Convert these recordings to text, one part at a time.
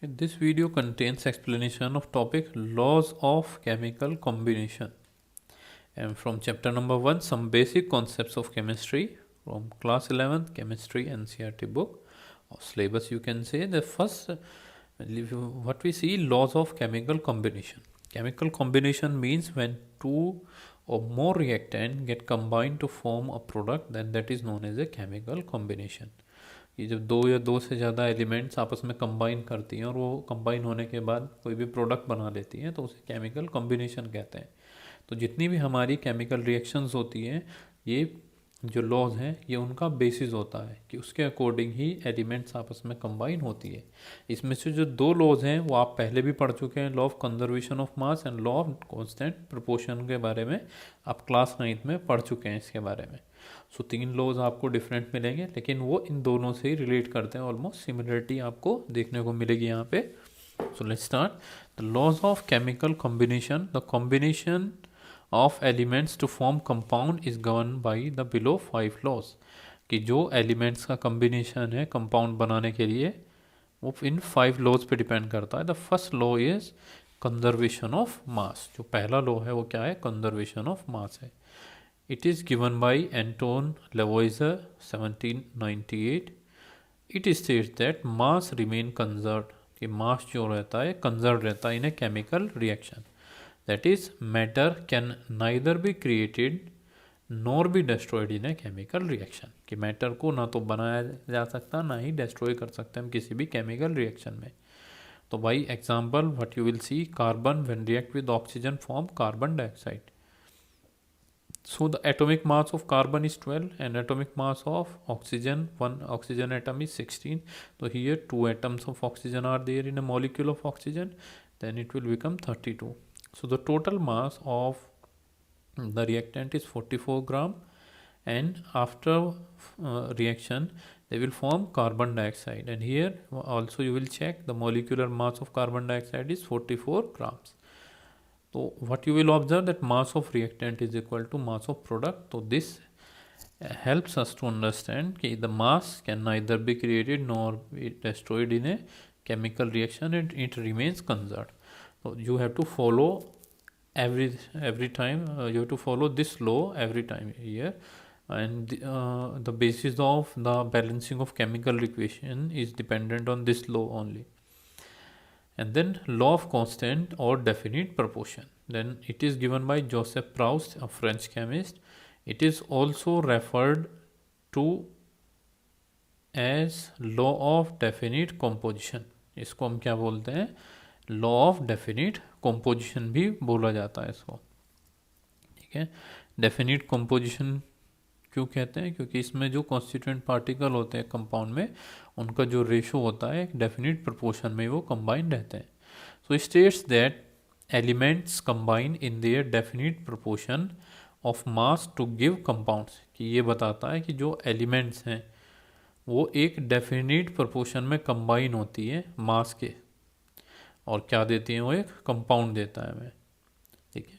This video contains explanation of topic laws of chemical combination and from chapter number 1 some basic concepts of chemistry from class 11th chemistry NCERT book or syllabus. You can say the first what we see laws of chemical combination. Chemical combination means when two or more reactant get combined to form a product, then that is known as a chemical combination. ये जब दो या दो से ज़्यादा elements आपस में combine करती हैं और वो कंबाइन होने के बाद कोई भी प्रोडक्ट बना लेती हैं तो उसे केमिकल कॉम्बिनेशन कहते हैं। तो जितनी भी हमारी केमिकल रिएक्शंस होती हैं, ये जो लॉज हैं ये उनका बेसिस होता है कि उसके अकॉर्डिंग ही एलिमेंट्स आपस में कंबाइन होती है। इसमें से जो दो लॉज हैं वो आप पहले भी पढ़ चुके हैं, law of conservation of mass and law of constant proportion के बारे में आप क्लास 9th में पढ़ चुके हैं इसके बारे में। सो तीन लॉज आपको डिफरेंट मिलेंगे लेकिन वो इन दोनों से ही रिलेट करते हैं, ऑलमोस्ट सिमिलरिटी आपको देखने को मिलेगी यहाँ पे। So let's start the laws of chemical combination. The combination of elements to form compound is govern by the below 5 laws. कि जो एलिमेंट्स का कॉम्बिनेशन है कंपाउंड बनाने के लिए वो इन 5 लॉज पे डिपेंड करता है। The first law is conservation of मास। जो पहला लॉ है वो क्या है? कंजर्वेशन ऑफ मास है। It is given by Anton Lavoisier 1798. It states that mass remain conserved, कि मास जो रहता है कंजर्व रहता है in a chemical reaction. That is matter can neither be created nor be destroyed in a chemical reaction. कि matter को ना तो बनाया जा सकता ना ही डिस्ट्रॉय कर सकते हम किसी भी केमिकल रिएक्शन में। तो by example what you will see, carbon when react with oxygen form carbon dioxide. So the atomic mass of carbon is 12 and atomic mass of oxygen, one oxygen atom is 16. So here two atoms of oxygen are there in a molecule of oxygen, then it will become 32. So the total mass of the reactant is 44 gram, and after reaction they will form carbon dioxide, and here also you will check the molecular mass of carbon dioxide is 44 grams. So what you will observe that mass of reactant is equal to mass of product. So this helps us to understand that the mass can neither be created nor be destroyed in a chemical reaction, and it remains conserved. So you have to follow every time you have to follow this law every time here, and the basis of the balancing of chemical equation is dependent on this law only. And then law of constant or definite proportion, then it is given by Joseph Proust, a French chemist. It is also referred to as law of definite composition. इसको हम क्या बोलते हैं? Law of definite composition भी बोला जाता है इसको। ठीक है, डेफिनिट composition क्यों कहते हैं? क्योंकि इसमें जो कॉन्स्टिट्यूएंट पार्टिकल होते हैं कंपाउंड में उनका जो रेशो होता है एक डेफिनिट प्रोपोर्शन में वो कंबाइन रहते हैं। So states that elements combine in their definite proportion of mass to give compounds. कि ये बताता है कि जो एलिमेंट्स हैं वो एक डेफिनिट प्रोपोर्शन में कंबाइन होती है मास के, और क्या देती हैं? वो एक कंपाउंड देता है हमें। ठीक है,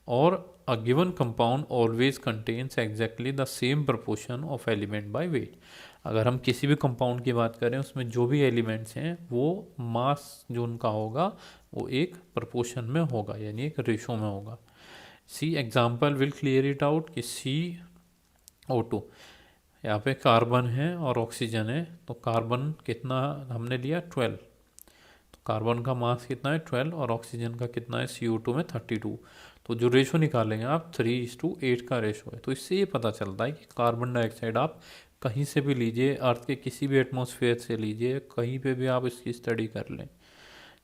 और a given compound always contains exactly the same proportion of element by weight. अगर हम किसी भी कंपाउंड की बात करें उसमें जो भी एलिमेंट्स हैं वो मास जो उनका होगा वो एक प्रोपोर्शन में होगा, यानी एक रेशो में होगा। See example will clear it out कि CO2 यहाँ पे कार्बन है और ऑक्सीजन है, तो कार्बन कितना हमने लिया? 12। तो कार्बन का मास कितना है? 12, और ऑक्सीजन का कितना है CO2 में? 32। तो जो रेशो निकालेंगे आप 3:8 का रेशो है। तो इससे ये पता चलता है कि कार्बन डाइऑक्साइड आप कहीं से भी लीजिए, अर्थ के किसी भी एटमॉस्फेयर से लीजिए, कहीं पे भी आप इसकी स्टडी कर लें,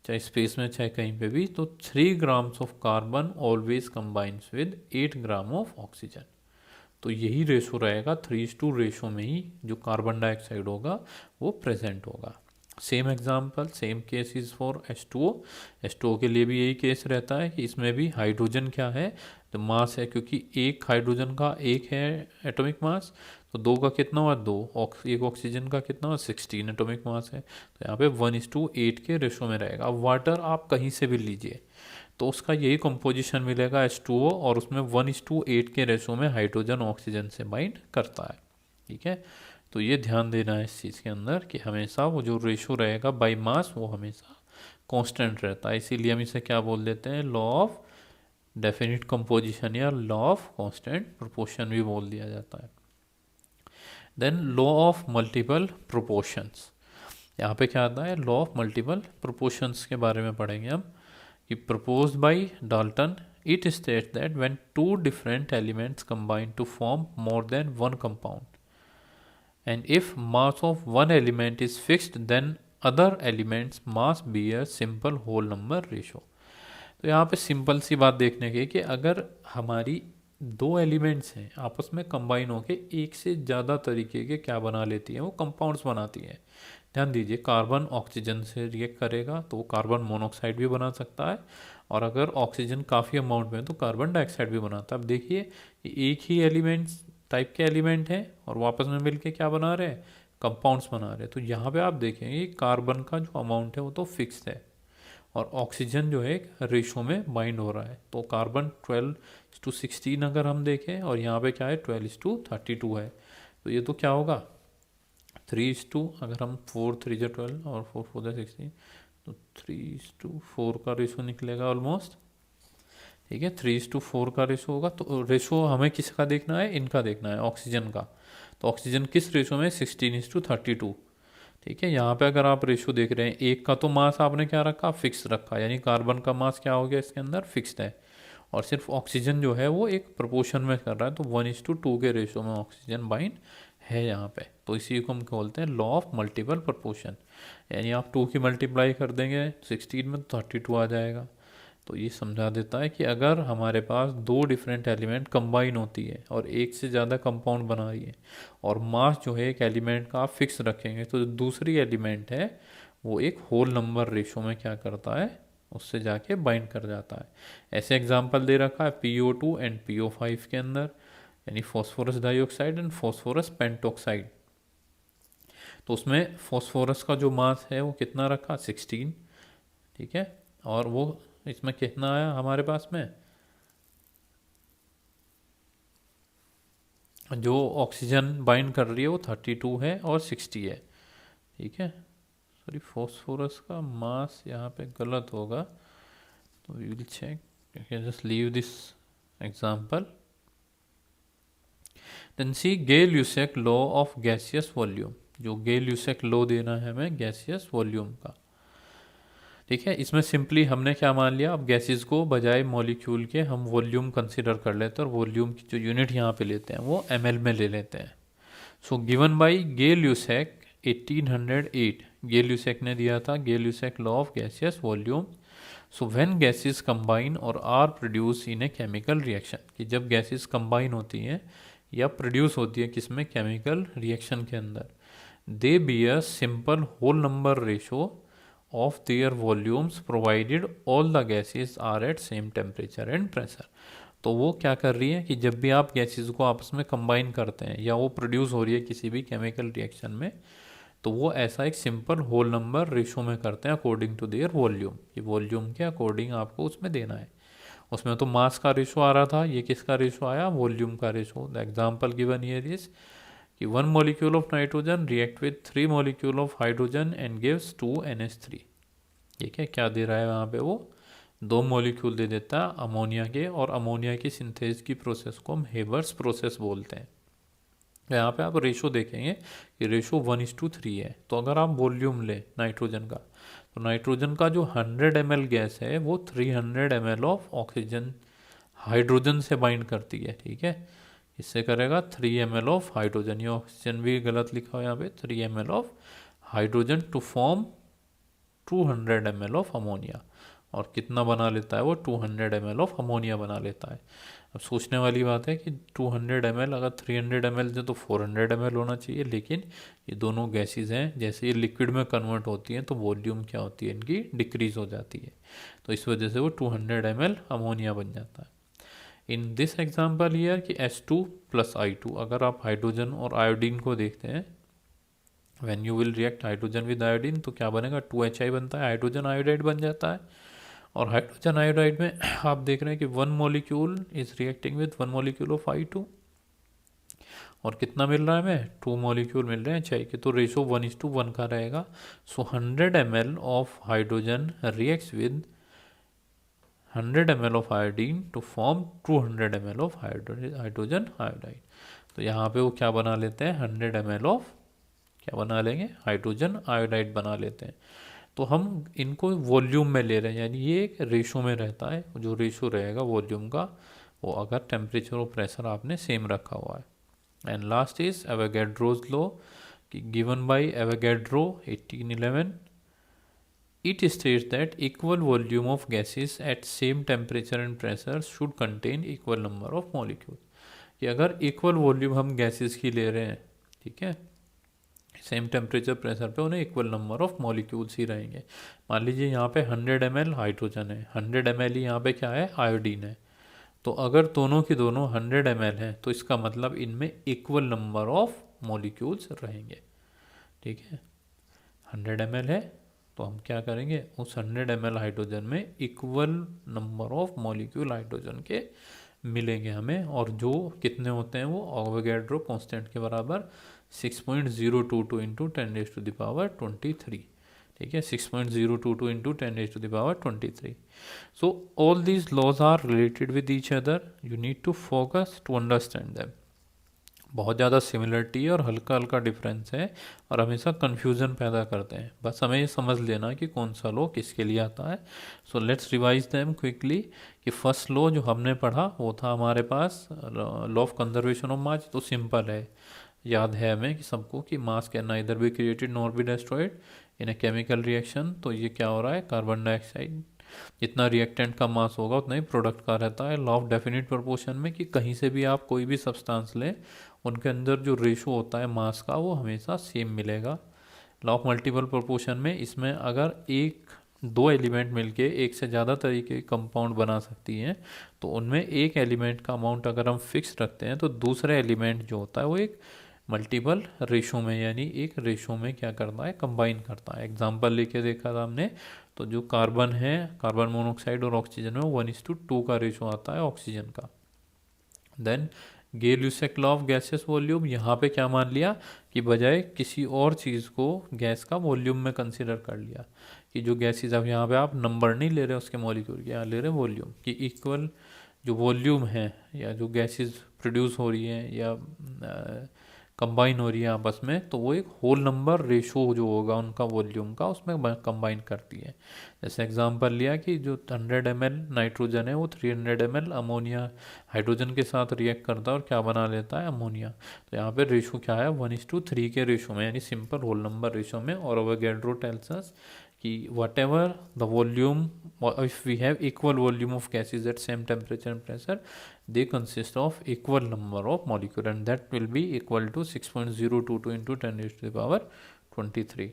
चाहे स्पेस में चाहे कहीं पे भी, तो 3 grams of carbon always combines with 8 gram of oxygen. तो यही रेशो रहेगा, 3:2 रेशो में ही जो कार्बन डाइऑक्साइड होगा वो प्रेजेंट होगा। Same example same case is for H2O। H2O के लिए भी यही केस रहता है कि इसमें भी हाइड्रोजन क्या है? तो मास है, क्योंकि एक हाइड्रोजन का एक है एटॉमिक मास, तो दो का कितना हुआ? 2। एक ऑक्सीजन का कितना हुआ? 16 एटॉमिक मास है। तो यहाँ पे 1:8 के रेशो में रहेगा। अब वाटर आप कहीं से भी लीजिए तो उसका यही कंपोजिशन मिलेगा H2O, और उसमें 1:8 के रेशो में हाइड्रोजन ऑक्सीजन से बाइंड करता है। ठीक है, तो ये ध्यान देना है इस चीज़ के अंदर कि हमेशा वो जो रेशो रहेगा बाय मास वो हमेशा कांस्टेंट रहता है, इसीलिए हम इसे क्या बोल देते हैं, लॉ ऑफ डेफिनिट कंपोजिशन या लॉ ऑफ कांस्टेंट प्रोपोर्शन भी बोल दिया जाता है। Then law of multiple proportions, यहाँ पे क्या आता है, लॉ ऑफ मल्टीपल प्रोपोर्शंस के बारे में पढ़ेंगे हम कि proposed by Dalton it states that when two different elements combine to form more than one compound and if mass of one element is fixed then other elements mass bear simple whole number ratio। तो यहाँ पे simple सी बात देखने की कि अगर हमारी दो एलिमेंट्स हैं आपस में कंबाइन होके एक से ज़्यादा तरीके के क्या बना लेती हैं, वो कंपाउंड्स बनाती हैं। ध्यान दीजिए, कार्बन ऑक्सीजन से रिएक्ट करेगा तो वो कार्बन मोनोऑक्साइड भी बना सकता है, और अगर ऑक्सीजन काफ़ी अमाउंट में है तो कार्बन डाइऑक्साइड भी बनाता है। अब देखिए एक ही एलिमेंट्स टाइप के एलिमेंट हैं और वापस में मिलके क्या बना रहे हैं, कंपाउंड्स बना रहे हैं। तो यहाँ पे आप देखेंगे कार्बन का जो अमाउंट है वो तो फिक्स है और ऑक्सीजन जो है एक रेशो में बाइंड हो रहा है। तो कार्बन 12:16 अगर हम देखें और यहाँ पे क्या है 12:32 है, तो ये तो क्या होगा 3:, अगर हम 4×3 = 12 और 4×4 = 16 तो 3:4 का रेशो निकलेगा ऑलमोस्ट। ठीक है, 3:4 का रेशो होगा। तो रेशो हमें किसका देखना है, इनका देखना है, ऑक्सीजन का। तो ऑक्सीजन किस रेशो में, 16:32। ठीक है, यहाँ पे अगर आप रेशो देख रहे हैं, एक का तो मास आपने क्या रखा, फिक्स रखा, यानी कार्बन का मास क्या हो गया इसके अंदर, फिक्स्ड है, और सिर्फ ऑक्सीजन जो है वो एक प्रोपोर्शन में कर रहा है, तो 1:2 के रेशो में ऑक्सीजन बाइंड है यहाँ पे। तो इसी को हम बोलते हैं लॉ ऑफ मल्टीपल प्रोपोर्शन, यानी आप 2 की मल्टीप्लाई कर देंगे 16 में तो 32 आ जाएगा। तो ये समझा देता है कि अगर हमारे पास दो डिफरेंट एलिमेंट कंबाइन होती है और एक से ज़्यादा कंपाउंड बना रही है और मास जो है एक एलिमेंट का आप फिक्स रखेंगे, तो जो दूसरी एलिमेंट है वो एक होल नंबर रेशो में क्या करता है, उससे जाके बाइंड कर जाता है। ऐसे एग्जाम्पल दे रखा है PO2 एंड PO5 के अंदर, यानी phosphorus dioxide and phosphorus pentoxide. तो उसमें फॉस्फोरस का जो मास है वो कितना रखा, 16। ठीक है, और वो इसमें कितना आया हमारे पास में, जो ऑक्सीजन बाइंड कर रही है वो 32 है और 60 है। ठीक है, सॉरी फॉस्फोरस का मास यहाँ पे गलत होगा, तो we will check, just leave this example. Then see Gay Lussac law of gaseous volume, जो गेल-यूसेक लॉ देना है हमें गैसियस वॉल्यूम का। ठीक है, इसमें सिंपली हमने क्या मान लिया, अब गैसेस को बजाय मॉलिक्यूल के हम वॉल्यूम कंसीडर कर लेते हैं और वॉल्यूम की जो यूनिट यहाँ पे लेते हैं वो ml में ले लेते हैं। सो गिवन बाय गेल-यूसेक 1808, गेल-यूसेक ने दिया था, Gay Lussac law of gaseous volume. So when gases combine or are produce in a chemical reaction, कि जब गैसेस कंबाइन होती हैं या प्रोड्यूस होती है किसमें, केमिकल रिएक्शन के अंदर, they be a simple whole number ratio of their volumes provided all the gases are at same temperature and pressure। तो वो क्या कर रही है कि जब भी आप गैसेस को आपस में कंबाइन करते हैं या वो प्रोड्यूस हो रही है किसी भी केमिकल रिएक्शन में, तो वो ऐसा एक सिंपल होल नंबर रेशो में करते हैं अकॉर्डिंग टू देयर वॉल्यूम, कि वॉल्यूम के अकॉर्डिंग आपको उसमें देना है। उसमें तो मास का रेशो आ रहा था, ये किसका रेशो आया, वॉल्यूम का ratio. The example given here is कि 1 molecule of nitrogen react with 3 molecule of hydrogen and gives 2 NH3। ठीक है, क्या दे रहा है वहाँ पे, वो 2 मॉलिक्यूल दे देता है अमोनिया के, और अमोनिया की सिंथेस की प्रोसेस को हम हेबर्स प्रोसेस बोलते हैं। यहाँ पे आप रेशो देखेंगे कि रेशो 1:3 है। तो अगर आप वॉल्यूम ले नाइट्रोजन का, तो नाइट्रोजन का जो 100 ml गैस है वो 300 ml ऑफ ऑक्सीजन हाइड्रोजन से बाइंड करती है। ठीक है, इससे करेगा 3 ml ऑफ हाइड्रोजन, ये ऑक्सीजन भी गलत लिखा हुआ यहाँ पे, 3 ml of hydrogen to form 200 ml of ammonia. और कितना बना लेता है वो, 200 ml ऑफ अमोनिया बना लेता है। अब सोचने वाली बात है कि 200 ml अगर 300 ml है तो 400 ml होना चाहिए, लेकिन ये दोनों गैसेस हैं, जैसे ये लिक्विड में कन्वर्ट होती हैं तो वॉल्यूम क्या होती है इनकी, डिक्रीज हो जाती है। तो इस वजह से वो 200 ml अमोनिया बन जाता है। इन दिस एग्जाम्पल ईयर कि H2 + I2, अगर आप हाइड्रोजन और आयोडीन को देखते हैं, when you will react hydrogen with iodine तो क्या बनेगा, 2HI बनता है, हाइड्रोजन आयोडाइड बन जाता है। और हाइड्रोजन आयोडाइड में आप देख रहे हैं कि 1 molecule is reacting with 1 molecule of I2, और कितना मिल रहा है हमें, 2 मॉलिक्यूल मिल रहे हैं चाय के, तो रेशो 1:1 का रहेगा। So 100 ml of hydrogen reacts with 100 ml of iodine to form 200 ml of hydrogen iodide. तो यहाँ पे वो क्या बना लेते हैं, 100 ml ऑफ क्या बना लेंगे, हाइड्रोजन आयोडाइड बना लेते हैं। तो हम इनको वॉल्यूम में ले रहे हैं, यानी ये एक रेशो में रहता है, जो रेशो रहेगा वॉल्यूम का, वो अगर टेम्परेचर और प्रेशर आपने सेम रखा हुआ है। And last is Avogadro's law, कि given by Avogadro 1811, it states that equal volume of gases at same temperature and pressure should contain equal number of molecules। कि अगर इक्वल वॉल्यूम हम gases की ले रहे हैं, ठीक है, सेम टेम्परेचर प्रेशर पे, उन्हें इक्वल नंबर ऑफ मॉलिक्यूल्स ही रहेंगे। मान लीजिए यहाँ पे 100 ml हाइड्रोजन है, 100 ml ही यहाँ पे क्या है, आयोडीन है। तो अगर दोनों की दोनों 100 ml हैं, तो इसका मतलब इनमें इक्वल नंबर ऑफ मॉलिक्यूल्स रहेंगे, ठीक है। 100 ml है, तो हम क्या करेंगे, उस 100 ml हाइड्रोजन में equal number of molecule hydrogen के मिलेंगे हमें, और जो कितने होते हैं, वो एवोगैड्रो कांस्टेंट के बराबर 6.022 इंटू 10⁻23, ठीक है, 6.022 into 10⁻23। So all these laws are related with each other, you need to focus to understand them. बहुत ज़्यादा सिमिलरिटी और हल्का हल्का डिफरेंस है, और हमेशा कन्फ्यूज़न पैदा करते हैं। बस हमें ये समझ लेना कि कौन सा लॉ किसके लिए आता है। So let's revise them quickly. कि फर्स्ट लॉ जो हमने पढ़ा वो था हमारे पास law of conservation of mass. तो सिंपल है, याद है हमें कि सबको, कि mass can neither be created nor be destroyed in a chemical reaction. तो ये क्या हो रहा है, कार्बन डाइऑक्साइड जितना रिएक्टेंट का मास होगा उतना ही प्रोडक्ट का रहता है। लॉ ऑफ डेफिनिट प्रोपोर्शन में, कि कहीं से भी आप कोई भी सब्सटेंस लें, उनके अंदर जो रेशो होता है मास का, वो हमेशा सेम मिलेगा। लॉ ऑफ मल्टीपल प्रोपोर्शन में, इसमें अगर दो एलिमेंट मिलके एक से ज़्यादा तरीके के कंपाउंड बना सकती हैं, तो उनमें एक एलिमेंट का अमाउंट अगर हम फिक्स रखते हैं, तो दूसरा एलिमेंट जो होता है वो एक मल्टीपल रेशो में, यानी एक रेशो में क्या करता है, कंबाइन करता है। एग्जांपल लेके देखा था हमने, तो जो कार्बन है, कार्बन मोनोऑक्साइड और ऑक्सीजन में 1:2 का रेशो आता है ऑक्सीजन का। Then Gay Lussac law of gases volume, यहाँ पे क्या मान लिया, कि बजाय किसी और चीज़ को गैस का वॉल्यूम में कंसिडर कर लिया, कि जो गैसेस, अब यहाँ पे आप नंबर नहीं ले रहे उसके मॉलिक्यूल के, यहाँ ले रहे वॉल्यूम, कि इक्वल जो वॉल्यूम है, या जो गैसेस प्रोड्यूस हो रही हैं या कंबाइन हो रही है आपस में, तो वो एक होल नंबर रेशो जो होगा उनका वॉल्यूम का, उसमें कंबाइन करती है। जैसे एग्जांपल लिया कि जो 100 ml नाइट्रोजन है, वो 300 ml अमोनिया हाइड्रोजन के साथ रिएक्ट करता है और क्या बना लेता है, अमोनिया। तो यहाँ पे रेशो क्या है, 1:3 के रेशो में, यानी सिंपल होल नंबर रेशो में। और एवोगैड्रो टेल्स अस कि whatever the volume, if we have equal volume of gases at same temperature and pressure, they consist of equal number of molecule, and that will be equal to 6.022 into 10⁻23।